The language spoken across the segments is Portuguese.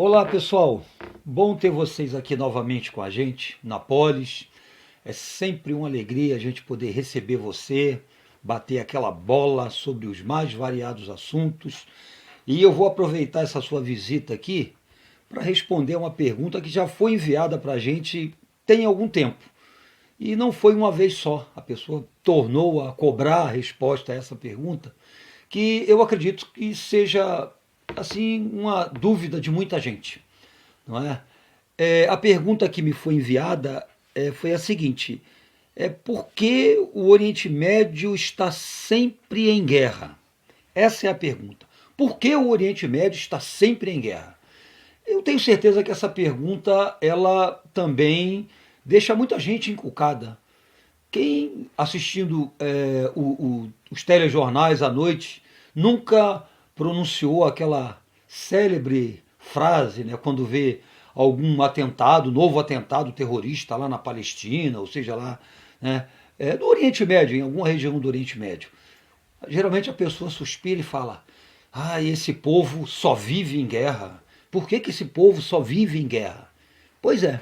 Olá pessoal, bom ter vocês aqui novamente com a gente na Polis. É sempre uma alegria a gente poder receber você, bater aquela bola sobre os mais variados assuntos. E eu vou aproveitar essa sua visita aqui para responder uma pergunta que já foi enviada para a gente tem algum tempo. E não foi uma vez só, a pessoa tornou a cobrar a resposta a essa pergunta, que eu acredito que seja assim uma dúvida de muita gente, não é? A pergunta que me foi enviada foi a seguinte: por que o Oriente Médio está sempre em guerra? Essa é a pergunta. Por que o Oriente Médio está sempre em guerra? Eu tenho certeza que essa pergunta ela também deixa muita gente encucada. Quem assistindo os telejornais à noite nunca pronunciou aquela célebre frase, né, quando vê algum atentado, novo atentado terrorista lá na Palestina, ou seja, lá, né, do Oriente Médio, em alguma região do Oriente Médio. Geralmente a pessoa suspira e fala: ah, esse povo só vive em guerra. Por que esse povo só vive em guerra? Pois é.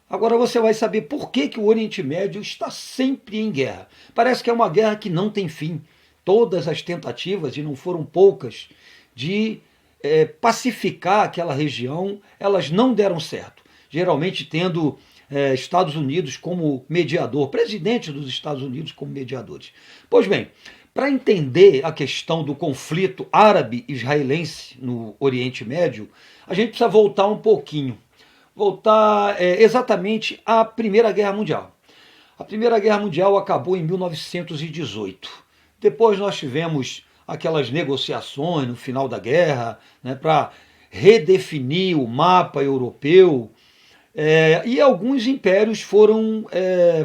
Agora você vai saber por que o Oriente Médio está sempre em guerra. Parece que é uma guerra que não tem fim. Todas as tentativas, e não foram poucas, de pacificar aquela região, elas não deram certo. Geralmente tendo Estados Unidos como mediador, presidente dos Estados Unidos como mediadores. Pois bem, para entender a questão do conflito árabe-israelense no Oriente Médio, a gente precisa voltar um pouquinho. Voltar exatamente à Primeira Guerra Mundial. A Primeira Guerra Mundial acabou em 1918. Depois nós tivemos aquelas negociações no final da guerra, né, para redefinir o mapa europeu. E alguns impérios foram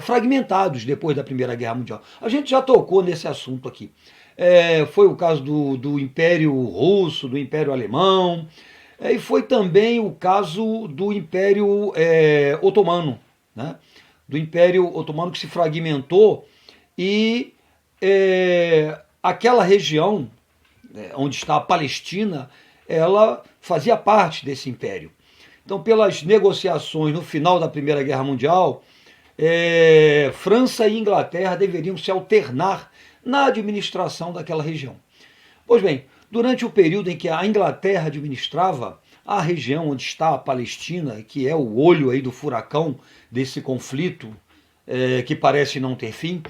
fragmentados depois da Primeira Guerra Mundial. A gente já tocou nesse assunto aqui. Foi o caso do Império Russo, do Império Alemão, e foi também o caso do Império Otomano, né? Do Império Otomano que se fragmentou e aquela região onde está a Palestina, ela fazia parte desse império. Então, pelas negociações no final da Primeira Guerra Mundial, França e Inglaterra deveriam se alternar na administração daquela região. Pois bem, durante o período em que a Inglaterra administrava a região onde está a Palestina, que é o olho aí do furacão desse conflito, que parece não ter fim,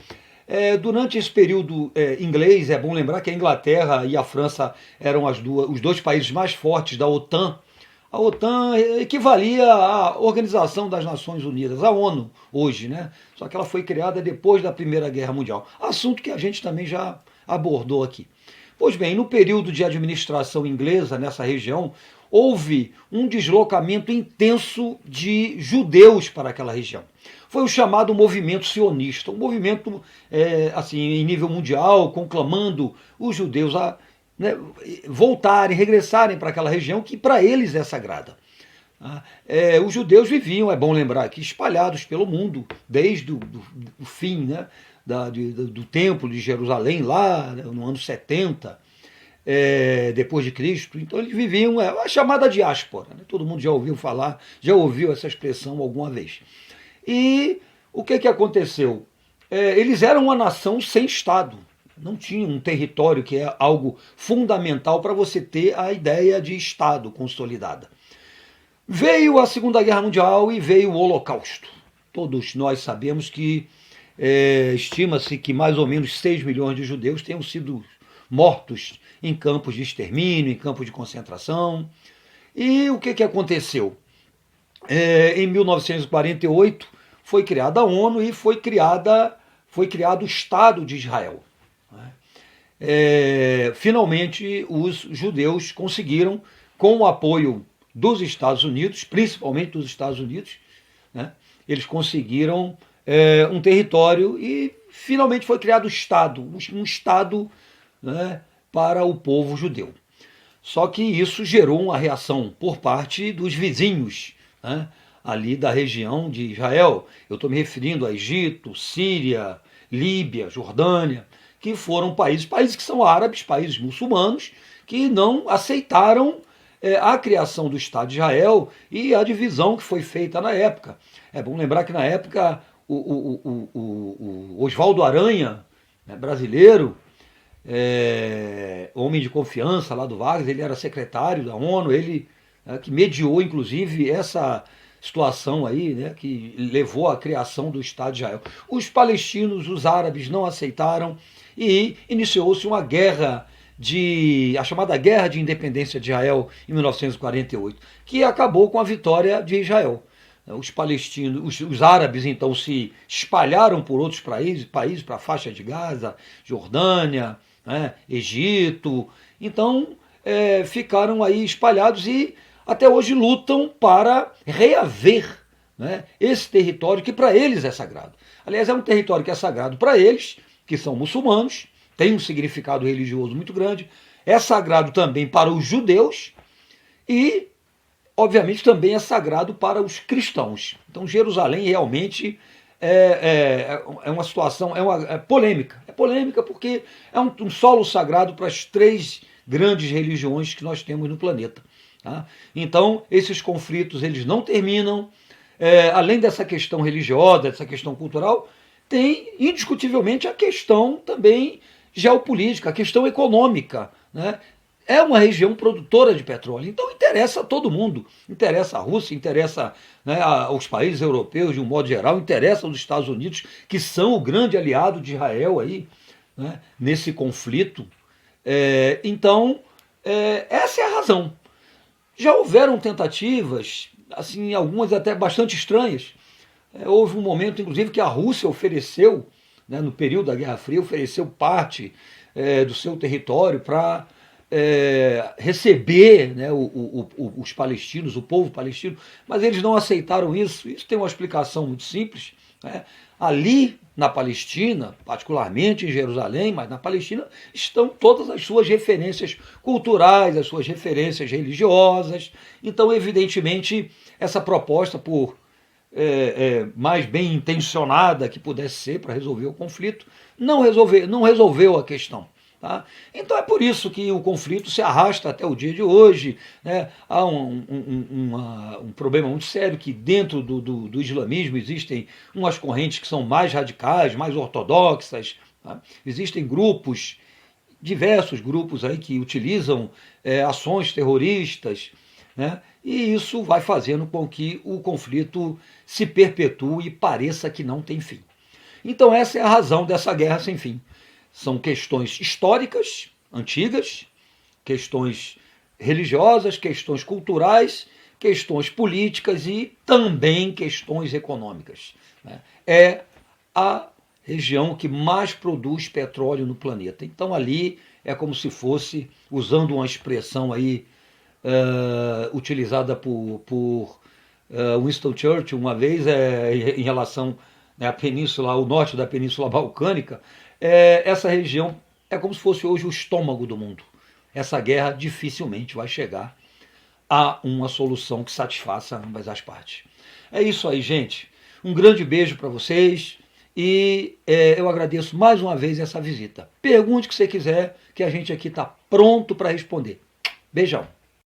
durante esse período inglês, é bom lembrar que a Inglaterra e a França eram os dois países mais fortes da OTAN. A OTAN equivalia à Organização das Nações Unidas, a ONU, hoje, né? Só que ela foi criada depois da Primeira Guerra Mundial. Assunto que a gente também já abordou aqui. Pois bem, no período de administração inglesa nessa região, houve um deslocamento intenso de judeus para aquela região. Foi o chamado movimento sionista, um movimento assim, em nível mundial, conclamando os judeus a voltarem, regressarem para aquela região que para eles é sagrada. Os judeus viviam, é bom lembrar aqui, espalhados pelo mundo, desde o fim, né, do templo de Jerusalém, lá no ano 70, depois de Cristo. Então eles viviam a chamada diáspora, né? Todo mundo já ouviu falar, já ouviu essa expressão alguma vez. E o que aconteceu? Eles eram uma nação sem Estado, não tinham um território, que é algo fundamental para você ter a ideia de Estado consolidada. Veio a Segunda Guerra Mundial e veio o Holocausto. Todos nós sabemos que estima-se que mais ou menos 6 milhões de judeus tenham sido mortos em campos de extermínio, em campos de concentração. E o que aconteceu? Em 1948 foi criada a ONU e foi criado o Estado de Israel. Finalmente os judeus conseguiram, com o apoio dos Estados Unidos, principalmente dos Estados Unidos, né, eles conseguiram um território e finalmente foi criado o Estado, um Estado, né, para o povo judeu. Só que isso gerou uma reação por parte dos vizinhos, né, ali da região de Israel. Eu estou me referindo a Egito, Síria, Líbia, Jordânia, que foram países que são árabes, países muçulmanos, que não aceitaram a criação do Estado de Israel e a divisão que foi feita na época. É bom lembrar que na época o Oswaldo Aranha, né, brasileiro, homem de confiança lá do Vargas, ele era secretário da ONU, ele que mediou inclusive essa situação aí, né, que levou à criação do Estado de Israel. Os palestinos, os árabes não aceitaram e iniciou-se uma guerra a chamada Guerra de Independência de Israel em 1948, que acabou com a vitória de Israel. Os palestinos, os árabes então se espalharam por outros países para a faixa de Gaza, Jordânia, né, Egito. Então ficaram aí espalhados e até hoje lutam para reaver, né, esse território que para eles é sagrado. Aliás, é um território que é sagrado para eles, que são muçulmanos, tem um significado religioso muito grande, é sagrado também para os judeus e, obviamente, também é sagrado para os cristãos. Então, Jerusalém realmente é uma situação, polêmica. É polêmica porque é um solo sagrado para as 3 grandes religiões que nós temos no planeta. Tá? Então, esses conflitos eles não terminam. Além dessa questão religiosa, dessa questão cultural, tem indiscutivelmente a questão também geopolítica, a questão econômica. Né? É uma região produtora de petróleo, então interessa a todo mundo. Interessa a Rússia, interessa, né, aos países europeus de um modo geral, interessa aos Estados Unidos, que são o grande aliado de Israel aí, né, nesse conflito. Então, essa é a razão. Já houveram tentativas, assim, algumas até bastante estranhas. Houve um momento, inclusive, que a Rússia ofereceu, né, no período da Guerra Fria, ofereceu parte do seu território para receber, né, os palestinos, o povo palestino, mas eles não aceitaram isso. Isso tem uma explicação muito simples. Né? Ali na Palestina, particularmente em Jerusalém, mas na Palestina, estão todas as suas referências culturais, as suas referências religiosas. Então, evidentemente, essa proposta, por mais bem intencionada que pudesse ser para resolver o conflito, não resolveu a questão. Tá? Então é por isso que o conflito se arrasta até o dia de hoje. Né? Há um problema muito sério que dentro do islamismo existem umas correntes que são mais radicais, mais ortodoxas. Tá? Existem grupos, diversos grupos aí que utilizam ações terroristas, né? E isso vai fazendo com que o conflito se perpetue e pareça que não tem fim. Então essa é a razão dessa guerra sem fim. São questões históricas, antigas, questões religiosas, questões culturais, questões políticas e também questões econômicas. Né? É a região que mais produz petróleo no planeta. Então ali é como se fosse, usando uma expressão aí utilizada por Winston Churchill uma vez, em relação, né, à península, ao norte da Península Balcânica, essa região é como se fosse hoje o estômago do mundo. Essa guerra dificilmente vai chegar a uma solução que satisfaça ambas as partes. É isso aí, gente. Um grande beijo para vocês e eu agradeço mais uma vez essa visita. Pergunte o que você quiser, que a gente aqui está pronto para responder. Beijão.